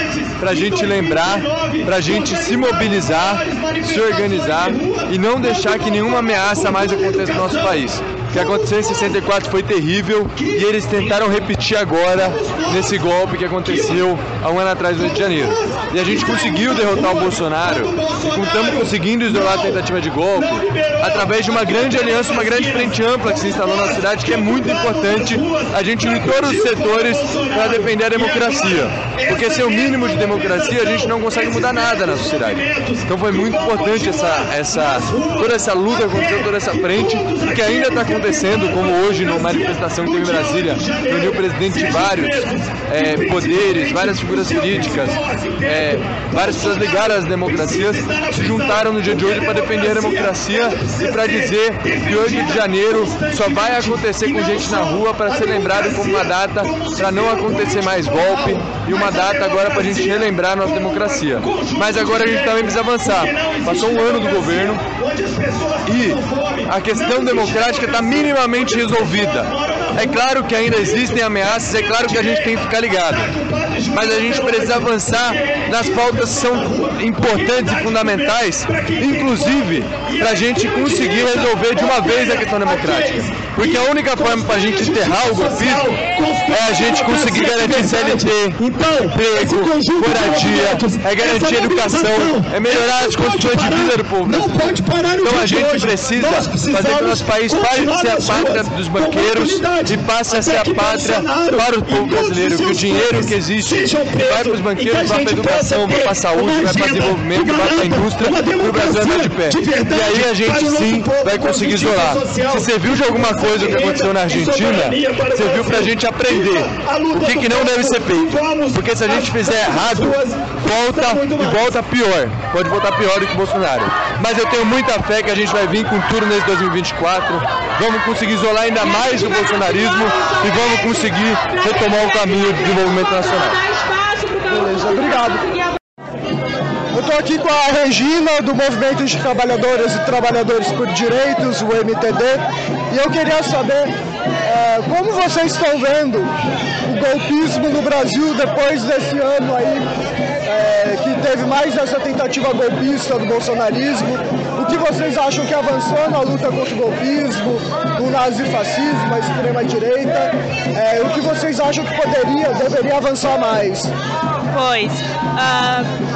Speaker 10: para a gente lembrar, para a gente se mobilizar, se organizar e não deixar que nenhuma ameaça mais aconteça no nosso país. O que aconteceu em 64 foi terrível e eles tentaram repetir agora nesse golpe que aconteceu há um ano atrás, no 8 de janeiro. E a gente conseguiu derrotar o Bolsonaro e estamos conseguindo isolar a tentativa de golpe através de uma grande aliança, uma grande frente ampla que se instalou na cidade, que é muito importante a gente unir todos os setores para defender a democracia. Porque sem o mínimo de democracia a gente não consegue mudar nada na sociedade. Então foi muito importante toda essa luta aconteceu, toda essa frente, que ainda está acontecendo, como hoje numa manifestação que teve em Brasília, reuniu o presidente de vários poderes, várias figuras políticas, várias pessoas ligadas às democracias, se juntaram no dia de hoje para defender a democracia e para dizer que 8 de janeiro só vai acontecer com gente na rua para ser lembrado como uma data para não acontecer mais golpe e uma data agora para a gente relembrar a nossa democracia. Mas agora a gente também precisa avançar. Passou um ano do governo e a questão democrática está minimamente resolvida. É claro que ainda existem ameaças, é claro que a gente tem que ficar ligado, mas a gente precisa avançar nas pautas que são importantes e fundamentais, inclusive para a gente conseguir resolver de uma vez a questão democrática. Porque a única forma para a gente enterrar o golpismo é a gente conseguir garantir CLT, emprego, moradia, é garantir educação, é melhorar as condições de vida do povo brasileiro. Então a gente precisa fazer que o nosso país pare de ser a pátria dos banqueiros e passe a ser a pátria para o povo brasileiro, que o dinheiro que existe vai para os banqueiros, vai para a educação, vai para a saúde, vai para o desenvolvimento, vai para a indústria, para o Brasil andar de pé. E aí a gente sim vai conseguir isolar. Se serviu de alguma coisa o que aconteceu na Argentina, serviu para a gente aprender o que não deve ser feito. Porque se a gente fizer errado, volta pior. Pode voltar pior do que o Bolsonaro. Mas eu tenho muita fé que a gente vai vir com tudo nesse 2024. Vamos conseguir isolar ainda mais o bolsonarismo e vamos conseguir retomar o caminho do desenvolvimento nacional.
Speaker 2: Beleza, obrigado. Eu estou aqui com a Regina, do Movimento de Trabalhadoras e Trabalhadores por Direitos, o MTD, e eu queria saber como vocês estão vendo o golpismo no Brasil depois desse ano aí, que teve mais essa tentativa golpista do bolsonarismo. O que vocês acham que avançou na luta contra o golpismo, o nazifascismo, a extrema-direita, o que vocês acham que deveria avançar mais?
Speaker 3: Pois,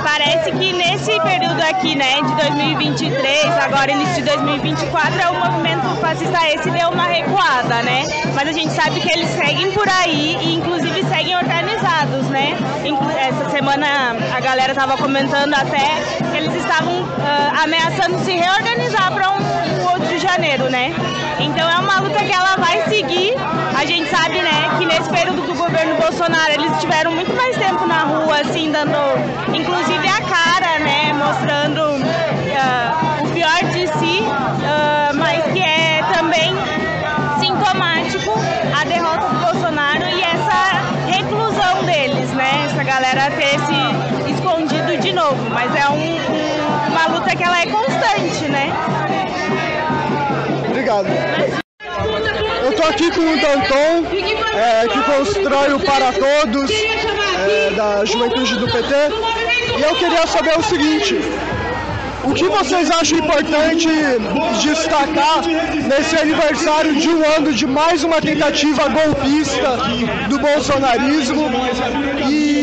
Speaker 3: parece que nesse período aqui, né, de 2023, agora início de 2024, o movimento fascista esse deu uma recuada, né? Mas a gente sabe que eles seguem por aí e inclusive seguem organizados, né? Essa semana a galera estava comentando até que eles estavam ameaçando se reorganizar para um 8 de janeiro, né? Então é uma luta que ela vai seguir. A gente sabe, né, que nesse período do governo Bolsonaro eles tiveram muito mais tempo na rua, assim, dando inclusive a cara, né, mostrando o pior de si, mas que é também sintomático a derrota do Bolsonaro e essa reclusão deles, né, essa galera ter se escondido de novo, mas é uma luta que ela é constante, né.
Speaker 2: Obrigado. Eu tô aqui com o Danton, que constrói o Para Todos, da juventude do PT, e eu queria saber o seguinte: o que vocês acham importante destacar nesse aniversário de um ano de mais uma tentativa golpista do bolsonarismo? E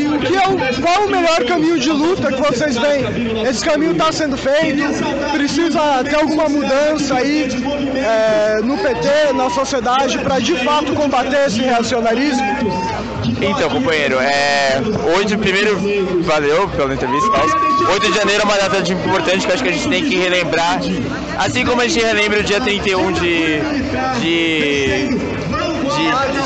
Speaker 2: qual o melhor caminho de luta que vocês veem? Esse caminho está sendo feito? Precisa ter alguma mudança aí no PT, na sociedade, para de fato combater esse reacionarismo?
Speaker 10: Então, companheiro, hoje, primeiro, valeu pela entrevista, 8 de janeiro é uma data importante que eu acho que a gente tem que relembrar, assim como a gente relembra o dia 31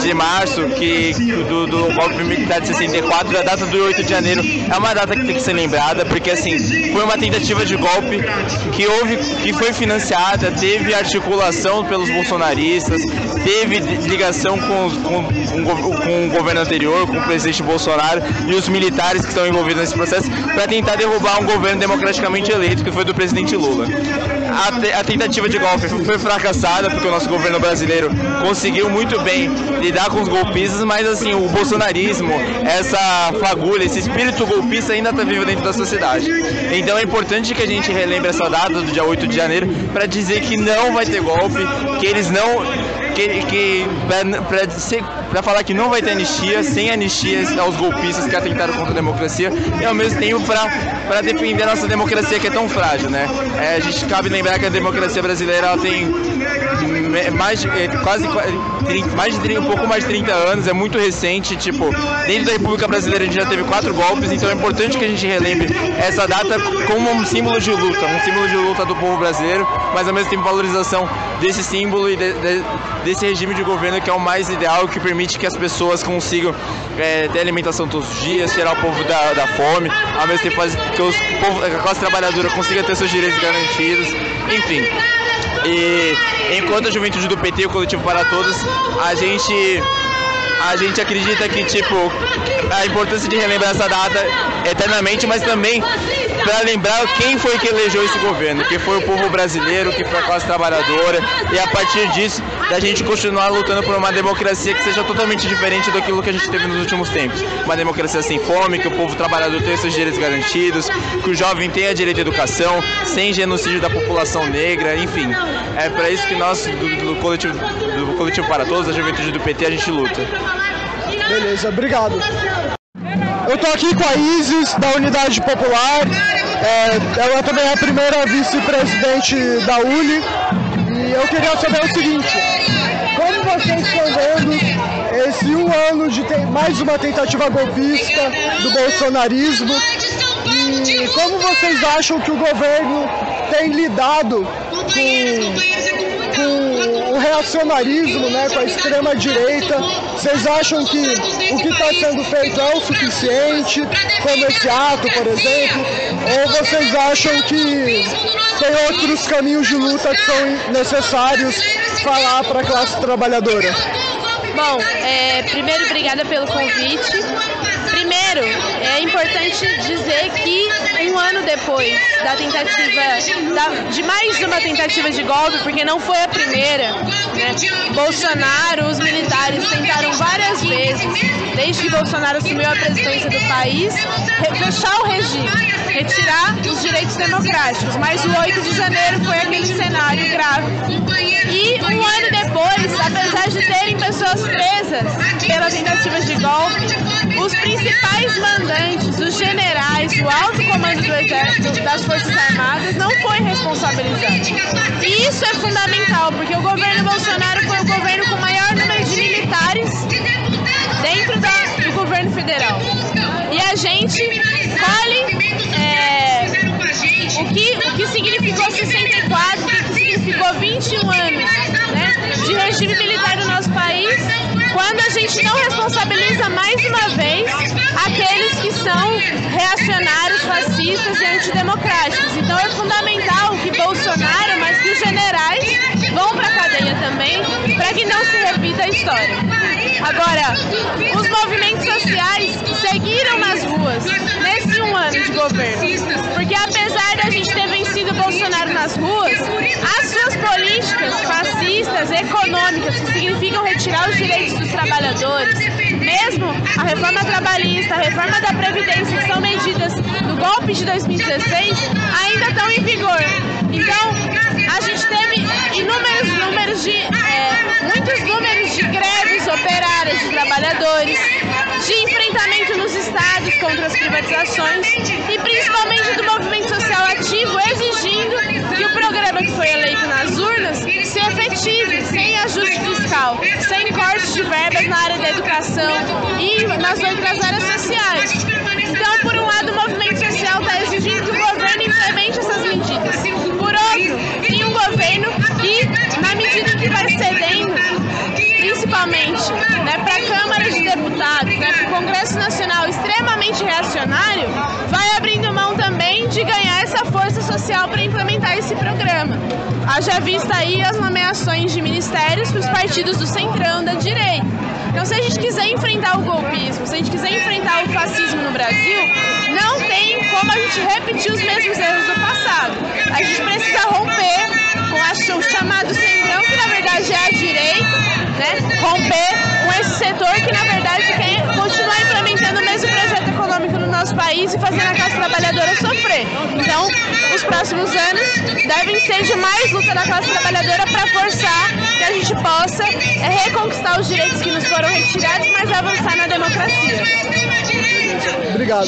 Speaker 10: de março, do golpe militar de 64, a data do 8 de janeiro é uma data que tem que ser lembrada, porque assim, foi uma tentativa de golpe que foi financiada, teve articulação pelos bolsonaristas, teve ligação com o governo anterior, com o presidente Bolsonaro e os militares que estão envolvidos nesse processo, para tentar derrubar um governo democraticamente eleito, que foi do presidente Lula. A tentativa de golpe foi fracassada, porque o nosso governo brasileiro conseguiu muito bem lidar com os golpistas, mas assim, o bolsonarismo, essa fagulha, esse espírito golpista ainda está vivo dentro da sociedade. Então é importante que a gente relembre essa data do dia 8 de janeiro para dizer que não vai ter golpe, que eles não... para falar que não vai ter anistia, sem anistia aos golpistas que atentaram contra a democracia, e ao mesmo tempo para defender a nossa democracia, que é tão frágil, né? A gente cabe lembrar que a democracia brasileira ela tem um pouco mais de 30 anos, é muito recente, tipo, dentro da República Brasileira a gente já teve 4 golpes, então é importante que a gente relembre essa data como um símbolo de luta do povo brasileiro, mas ao mesmo tempo valorização desse símbolo e desse regime de governo que é o mais ideal, que permite que as pessoas consigam ter alimentação todos os dias, tirar o povo da fome, ao mesmo tempo que a classe trabalhadora consiga ter seus direitos garantidos, enfim. E enquanto a juventude do PT, o Coletivo Para Todos, a gente acredita que, tipo, a importância de relembrar essa data eternamente, mas também para lembrar quem foi que elegeu esse governo, que foi o povo brasileiro, que foi a classe trabalhadora, e a partir disso, da gente continuar lutando por uma democracia que seja totalmente diferente daquilo que a gente teve nos últimos tempos. Uma democracia sem fome, que o povo trabalhador tenha seus direitos garantidos, que o jovem tenha direito à educação, sem genocídio da população negra, enfim. É para isso que nós, do Coletivo Para Todos, da juventude do PT, a gente luta.
Speaker 2: Beleza, obrigado. Eu tô aqui com a Isis, da Unidade Popular, ela também é a primeira vice-presidente da UNI, e eu queria saber o seguinte: como vocês estão vendo esse um ano de mais uma tentativa golpista do bolsonarismo, e como vocês acham que o governo tem lidado com o reacionarismo, né, com a extrema-direita? Vocês acham que o que está sendo feito é o suficiente, como esse ato, por exemplo? Ou vocês acham que tem outros caminhos de luta que são necessários falar para a classe trabalhadora?
Speaker 18: Bom, primeiro, obrigada pelo convite. Primeiro, é importante
Speaker 3: importante dizer que um ano depois da tentativa, de mais de uma tentativa de golpe, porque não foi a primeira, né? Bolsonaro, os militares tentaram várias vezes, desde que Bolsonaro assumiu a presidência do país, fechar o regime, retirar os direitos democráticos, mas o 8 de janeiro foi aquele cenário grave. E um ano depois, apesar de terem pessoas presas pela tentativa de golpe, os principais mandantes, os generais, o alto comando do Exército, das Forças Armadas, não foi responsabilizado. E isso é fundamental, porque o governo Bolsonaro foi o governo com o maior número de militares dentro do governo federal. E a gente colhe o que significou 64, o que significou 21 anos, né, de regime militar no nosso país, quando a gente não responsabiliza mais uma vez aqueles que são reacionários, fascistas e antidemocráticos. Então é fundamental que Bolsonaro, mas que os generais vão para a cadeia também, para que não se repita a história. Agora, os movimentos sociais seguiram nas ruas nesse um ano de governo, porque apesar da gente ter vencido Bolsonaro nas ruas, as suas políticas fascistas, econômicas, que significam retirar os direitos dos trabalhadores, mesmo a reforma trabalhista, a reforma da Previdência, que são medidas do golpe de 2016, ainda estão em vigor. Então, a gente teve muitos números de greves operárias de trabalhadores, de enfrentamento nos estados contra as privatizações e principalmente do movimento social ativo exigindo que o programa que foi eleito nas urnas se efetive, sem ajuste fiscal, sem cortes de verbas na área da educação e nas outras áreas sociais. Então, por um lado, o movimento social está exigindo que o governo implemente essas medidas. Por outro, tem um governo que, na medida em que vai cedendo, principalmente, né, para a Câmara de Deputados, né, para o Congresso Nacional extremamente reacionário, vai abrindo mão também de ganhar essa força social para implementar esse programa. Haja vista aí as nomeações de ministérios para os partidos do centrão, da direita. Então, se a gente quiser enfrentar o golpismo, se a gente quiser enfrentar o fascismo no Brasil, não tem como a gente repetir os mesmos erros do passado. A gente precisa romper com o chamado centrão, que na verdade é a direita, né? Romper com esse setor que na verdade quer continuar implementando o mesmo projeto econômico no nosso país e fazendo a classe trabalhadora sofrer. Então, os próximos anos devem ser de mais luta da classe trabalhadora para forçar que a gente possa reconquistar os direitos que nos foram retirados, mas avançar na democracia.
Speaker 2: Obrigado.